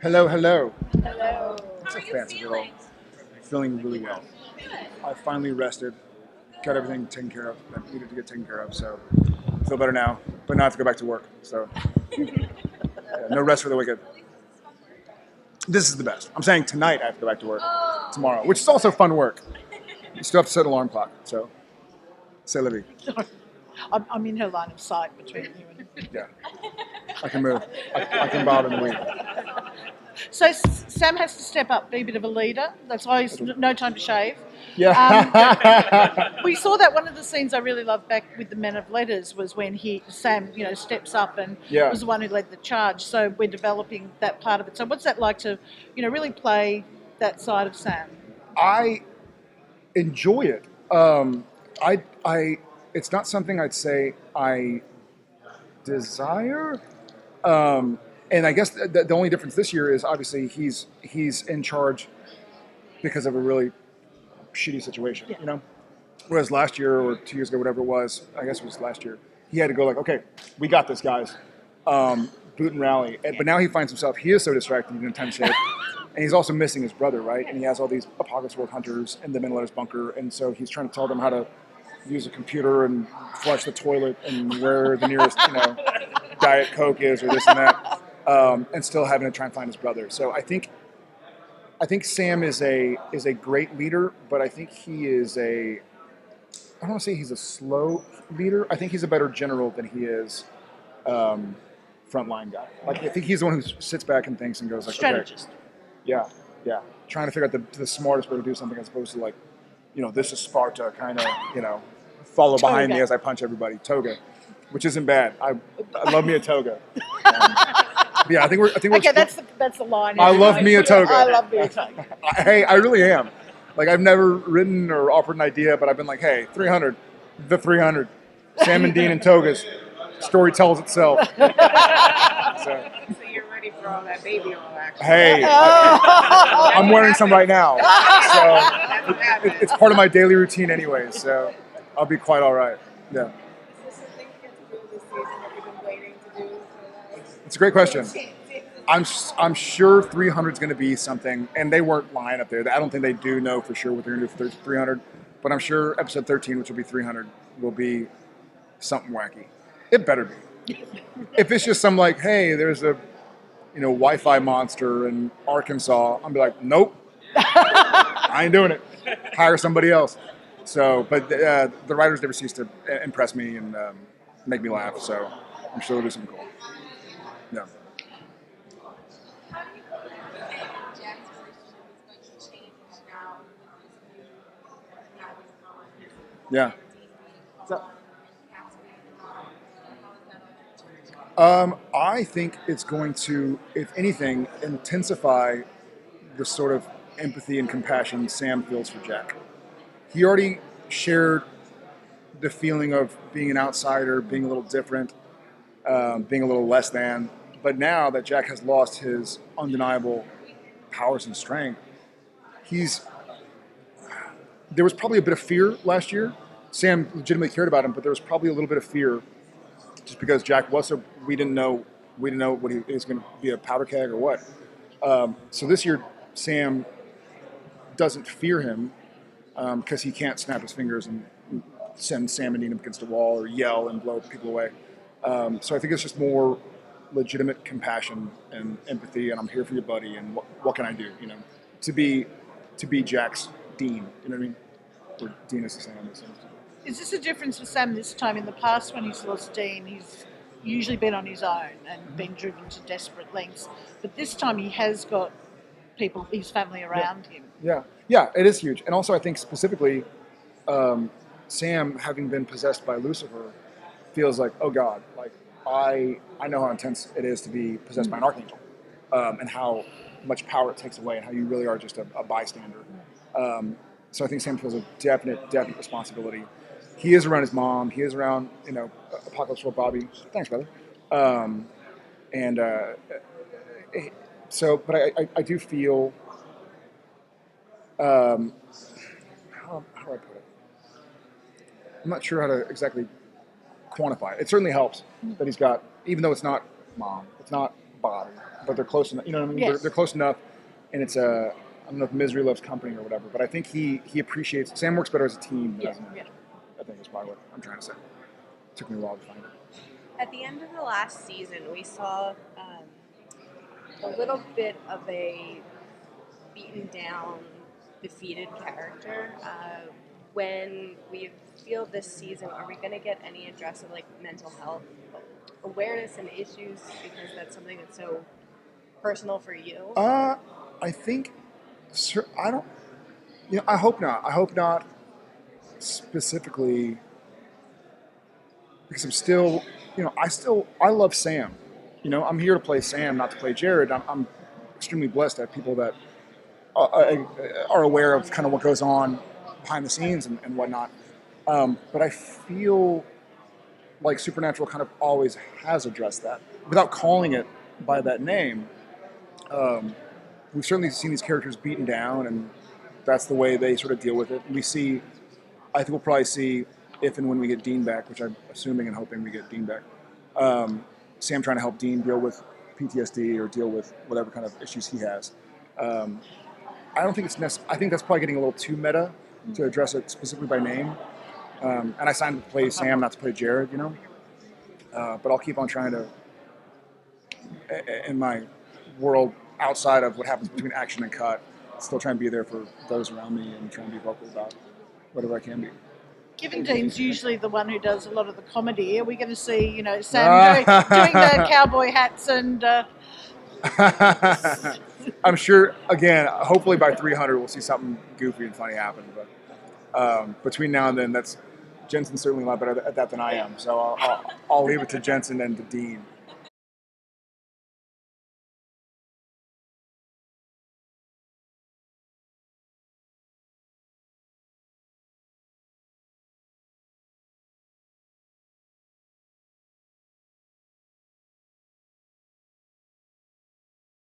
Hello, hello. Hello. It's How a are you fancy little. feeling? Feeling really well. I finally rested, got everything taken care of that needed to get taken care of, so I feel better now, but not have to go back to work. So yeah, no rest for the wicked. This is the best. I'm saying tonight I have to go back to work tomorrow, which is also fun work. You still have to set an alarm clock, so c'est la vie. I'm in her line of sight between you and. Yeah, I can move. I can bob and weave. So Sam has to step up, be a bit of a leader. That's why he's no time to shave. Yeah. We saw that one of the scenes I really loved back with the Men of Letters was when Sam, steps up and Yeah. was the one who led the charge. So we're developing that part of it. So what's that like to, really play that side of Sam? I enjoy it. It's not something I'd say I desire. And I guess the only difference this year is obviously he's in charge because of a really shitty situation, Yeah. Whereas last year or 2 years ago, whatever it was, I guess it was last year, he had to go like, okay, we got this, guys. Boot and rally. But now he finds himself, he is so distracted in intense shape. And he's also missing his brother, right? And he has all these Apocalypse World hunters in the Midlanders bunker. And so he's trying to tell them how to use a computer and flush the toilet and where the nearest, Diet Coke is or this and that. And still having to try and find his brother. So I think Sam is a great leader, but I think he is I don't want to say he's a slow leader. I think he's a better general than he is frontline guy. Like I think he's the one who sits back and thinks and goes like, Strategist. okay, yeah, trying to figure out the smartest way to do something as opposed to like, this is Sparta kind of, follow behind me as I punch everybody. Toga, which isn't bad. I love me a toga. Yeah, I think we're. Okay, that's the line. I love me a toga. I love me a toga. Hey, I really am. Like I've never written or offered an idea, but I've been like, hey, 300, the 300, Sam and Dean and togas. Story tells itself. So you're ready for all that baby oil action. Hey, I'm wearing some right now, so it's part of my daily routine anyway. So I'll be quite all right. Yeah. Is this something you get to do this season that you've been waiting to do? It's a great question. I'm sure 300 is going to be something, and they weren't lying up there. I don't think they do know for sure what they're going to do for 300, but I'm sure episode 13, which will be 300, will be something wacky. It better be. If it's just some like, hey, there's a Wi-Fi monster in Arkansas, I'll be like, nope, I ain't doing it. Hire somebody else. So, but the writers never cease to impress me and make me laugh. So I'm sure they'll do something cool. Yeah. How do you think Jack's relationship is going to change now with this new having Yeah. So, I think it's going to, if anything, intensify the sort of empathy and compassion Sam feels for Jack. He already shared the feeling of being an outsider, being a little different, being a little less than. But now that Jack has lost his undeniable powers and strength, there was probably a bit of fear last year. Sam legitimately cared about him, but there was probably a little bit of fear just because Jack was so we didn't know what he was going to be, a powder keg or what. So this year, Sam doesn't fear him because he can't snap his fingers and send Sam and Dean up against a wall or yell and blow people away. So I think it's just more legitimate compassion and empathy, and I'm here for you, buddy. And what can I do? To be Jack's Dean. You know what I mean? Or Dean is the same. is this a difference for Sam this time? In the past, when he's lost Dean, he's usually been on his own and been driven to desperate lengths. But this time, he has got people, his family around him. Yeah, it is huge. And also, I think specifically, Sam, having been possessed by Lucifer, feels like, oh God, like I know how intense it is to be possessed by an archangel, and how much power it takes away, and how you really are just a bystander. So I think Sam feels a definite responsibility. He is around his mom. He is around, Apocalypse World Bobby. Thanks, brother. And so, but I do feel, how do I put it? I'm not sure how to exactly quantify it. It certainly helps that he's got, even though it's not mom, it's not body, but they're close enough. You know what I mean? Yes. They're close enough, and it's a. I don't know if misery loves company or whatever, but I think he appreciates. Sam works better as a team. Than as an individual. I think that's probably what I'm trying to say. It took me a while to find it. At the end of the last season, we saw a little bit of a beaten down, defeated character. When we feel this season, are we going to get any address of like mental health awareness and issues, because that's something that's so personal for you? I think, I don't. You know, I hope not. I hope not specifically because I'm still, I love Sam. You know, I'm here to play Sam, not to play Jared. I'm extremely blessed to have people that are aware of kind of what goes on behind the scenes and whatnot. But I feel like Supernatural kind of always has addressed that without calling it by that name. We've certainly seen these characters beaten down, and that's the way they sort of deal with it. We see, I think we'll probably see, if and when we get Dean back, which I'm assuming and hoping we get Dean back, Sam trying to help Dean deal with PTSD or deal with whatever kind of issues he has. I don't think it's necessary. I think that's probably getting a little too meta to address it specifically by name. And I signed to play Sam, not to play Jared, you know. But I'll keep on trying to, in my world outside of what happens between action and cut, still try and be there for those around me and try and be vocal about whatever I can be. Given Dean's usually the one who does a lot of the comedy, are we going to see, Sam doing the cowboy hats and? I'm sure. Again, hopefully by 300 we'll see something goofy and funny happen. But between now and then, Jensen's certainly a lot better at that than I am. So I'll leave it to Jensen and to Dean.